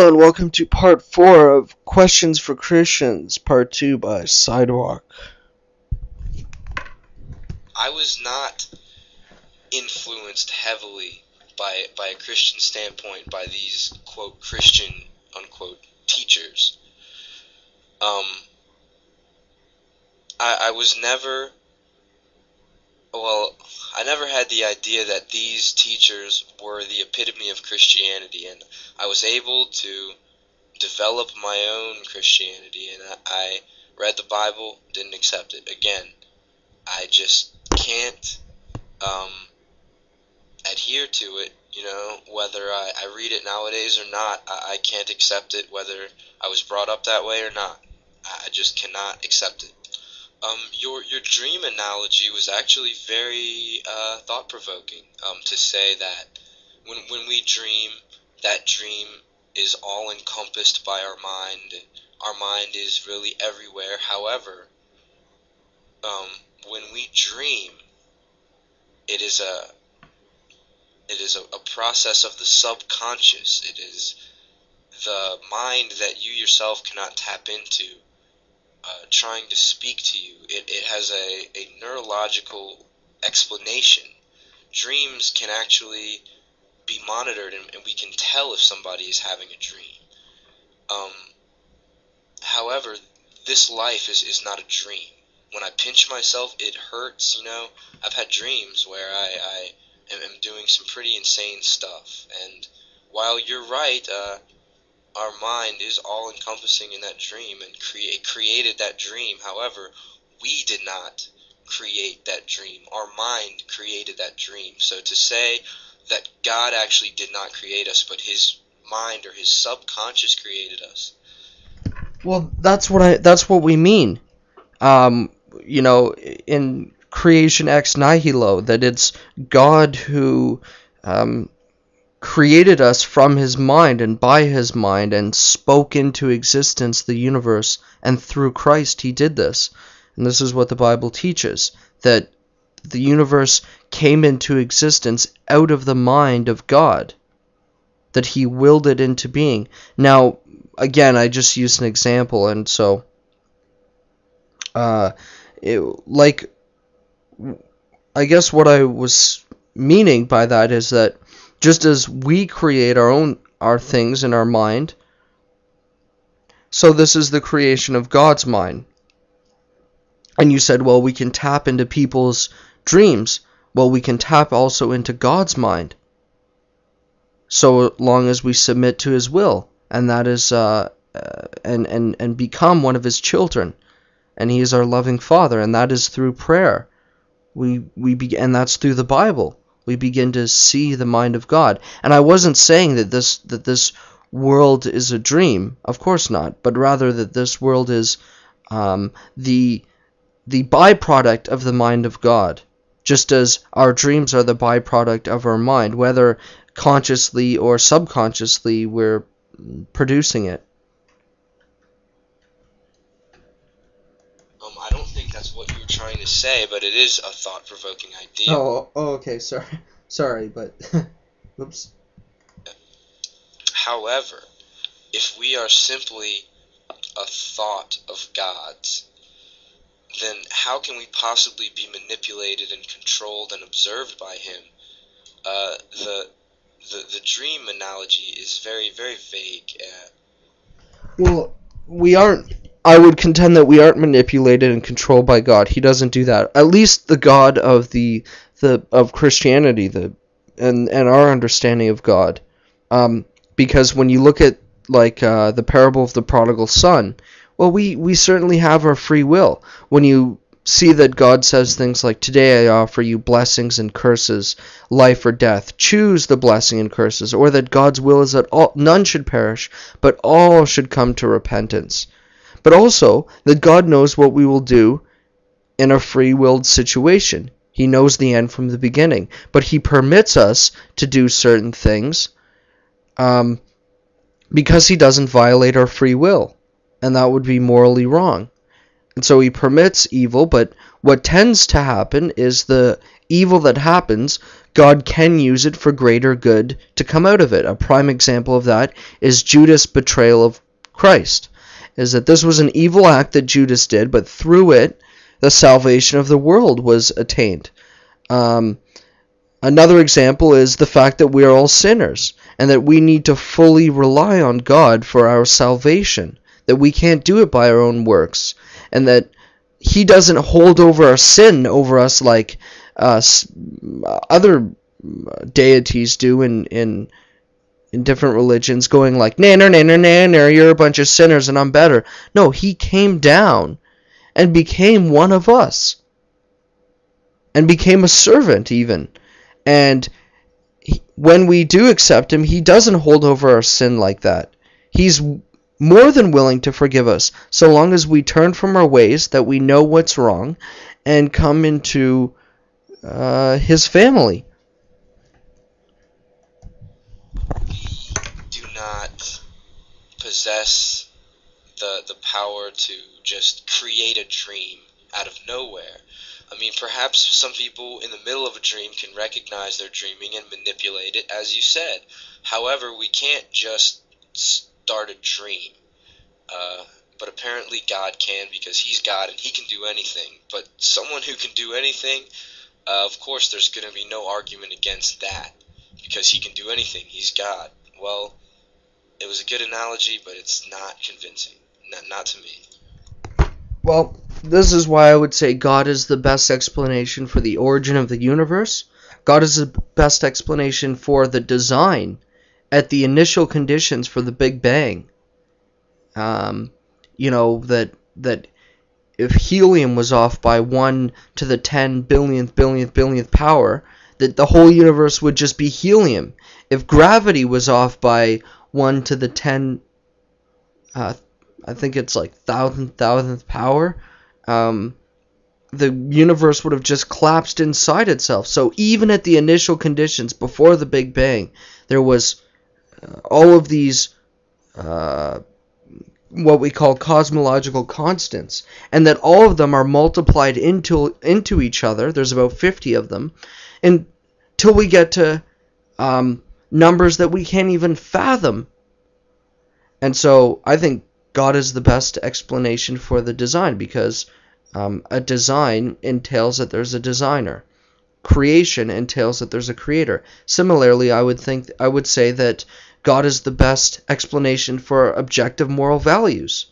And welcome to part 4 of Questions for Christians, part 2 by sideXwalk. I was not influenced heavily by a Christian standpoint by these, quote, Christian, unquote, teachers. I never had the idea that these teachers were the epitome of Christianity, and I was able to develop my own Christianity, and I read the Bible, didn't accept it. Again, I just can't adhere to it, whether I read it nowadays or not. I can't accept it, whether I was brought up that way or not. I just cannot accept it. Your dream analogy was actually very thought-provoking, to say that when we dream, that dream is all encompassed by our mind. Our mind is really everywhere. However, when we dream, it is a process of the subconscious. It is the mind that you yourself cannot tap into, trying to speak to you. It has a neurological explanation. Dreams can actually be monitored, and we can tell if somebody is having a dream. However, this life is not a dream. When I pinch myself, it hurts, I've had dreams where I am doing some pretty insane stuff. And while you're right, our mind is all-encompassing in that dream and created that dream. However, we did not create that dream. Our mind created that dream. So to say that God actually did not create us, but his mind or his subconscious created us. Well, that's what we mean. In creation ex nihilo, that it's God who created us from his mind and by his mind and spoke into existence the universe, and through Christ he did this. And this is what the Bible teaches, that the universe came into existence out of the mind of God, that he willed it into being. Now, again, I just used an example, and so I guess what I was meaning by that is that just as we create our things in our mind, so this is the creation of God's mind. And you said, well, we can tap into people's dreams. Well, we can tap also into God's mind, so long as we submit to his will, and that is and become one of his children. And he is our loving Father, and that is through prayer. And that's through the Bible. We begin to see the mind of God. And I wasn't saying that this world is a dream, of course not, but rather that this world is the byproduct of the mind of God, just as our dreams are the byproduct of our mind, whether consciously or subconsciously we're producing it. I don't think that's what you were trying to say, but it is a thought-provoking idea. Oh, okay, sorry, but oops. However, if we are simply a thought of God's, then how can we possibly be manipulated and controlled and observed by him? The dream analogy is very, very vague. Well, we aren't. I would contend that we aren't manipulated and controlled by God. He doesn't do that. At least the God of of Christianity, and our understanding of God. Because when you look at the parable of the prodigal son, well, we certainly have our free will. When you see that God says things like, "Today I offer you blessings and curses, life or death. Choose the blessing and curses," or that God's will is that none should perish, but all should come to repentance. But also that God knows what we will do in a free-willed situation. He knows the end from the beginning, but he permits us to do certain things because he doesn't violate our free will, and that would be morally wrong. And so he permits evil, but what tends to happen is the evil that happens, God can use it for greater good to come out of it. A prime example of that is Judas' betrayal of Christ. Is that this was an evil act that Judas did, but through it, the salvation of the world was attained. Another example is the fact that we are all sinners, and that we need to fully rely on God for our salvation, that we can't do it by our own works, and that He doesn't hold over our sin over us like other deities do in different religions, going like, nah, you're a bunch of sinners and I'm better. No, He came down and became one of us, and became a servant even. And when we do accept Him, He doesn't hold over our sin like that. He's more than willing to forgive us, so long as we turn from our ways, that we know what's wrong, and come into His family. We do not possess the power to just create a dream out of nowhere. I mean, perhaps some people in the middle of a dream can recognize they're dreaming and manipulate it, as you said. However, we can't just start a dream. But apparently God can, because He's God and He can do anything. But someone who can do anything, of course there's going to be no argument against that, because He can do anything. He's God. Well, it was a good analogy, but it's not convincing. Not to me. Well, this is why I would say God is the best explanation for the origin of the universe. God is the best explanation for the design at the initial conditions for the Big Bang. That if helium was off by 1 to the 10 billionth power, that the whole universe would just be helium. If gravity was off by 1 to the 10, I think it's like thousandth power, the universe would have just collapsed inside itself. So even at the initial conditions before the Big Bang, there was all of these what we call cosmological constants, and that all of them are multiplied into each other. There's about 50 of them, until we get to numbers that we can't even fathom. And so I think God is the best explanation for the design, because a design entails that there's a designer. Creation entails that there's a creator. Similarly, I would say that God is the best explanation for objective moral values.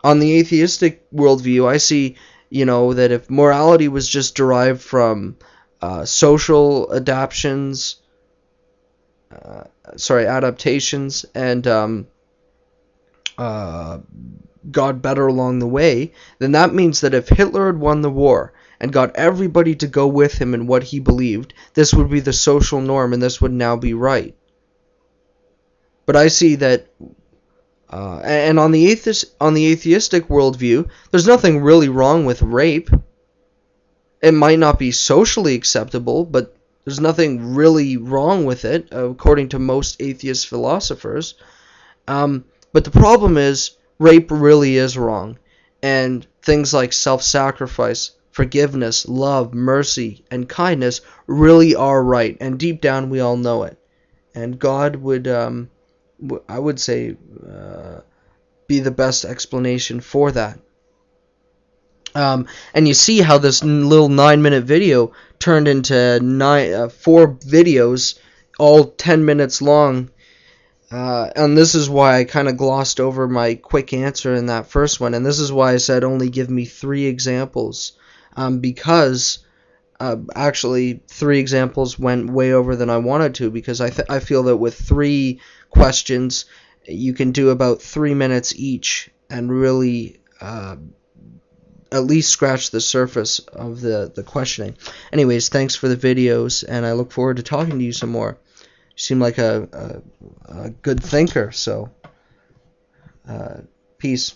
On the atheistic worldview, I see, that if morality was just derived from social adaptations, and got better along the way, then that means that if Hitler had won the war and got everybody to go with him in what he believed, this would be the social norm, and this would now be right. But I see that, and on the atheistic worldview, there's nothing really wrong with rape. It might not be socially acceptable, but there's nothing really wrong with it, according to most atheist philosophers. But the problem is, rape really is wrong, and things like self-sacrifice, forgiveness, love, mercy, and kindness really are right, and deep down we all know it. And God would, I would say, be the best explanation for that. And you see how this little 9-minute video turned into 4 videos, all 10 minutes long. And this is why I kind of glossed over my quick answer in that first one. And this is why I said only give me 3 examples. Because actually 3 examples went way over than I wanted to. Because I feel that with 3 questions, you can do about 3 minutes each. And really at least scratch the surface of the questioning. Anyways, thanks for the videos. And I look forward to talking to you some more. You seem like a good thinker, so peace.